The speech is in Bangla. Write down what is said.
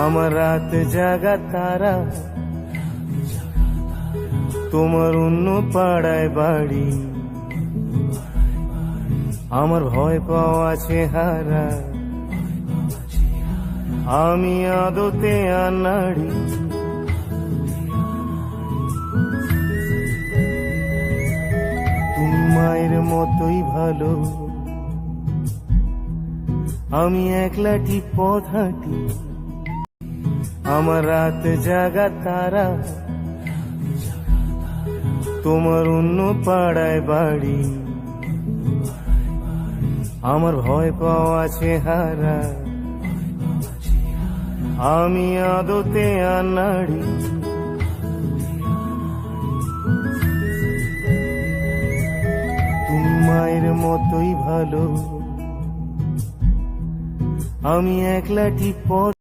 আমার রাত জাগা তারা, তোমার অন্য পাড়ায় বাড়ি, আমার ভয় পাওয়া চেহারা, আমি আদতে আনাড়ি। তুমি মায়ের মতোই ভালো, আমি একলাটি পথ হাঁটি, আমার রাত জাগা তারা, তোমার অন্য পাড়ায় বাড়ি, আমার ভয় পাওয়া চেহারা, আমি আদতে আনাড়ি। তুমি মায়ের মতোই ভালো, আমি একলাটি পথ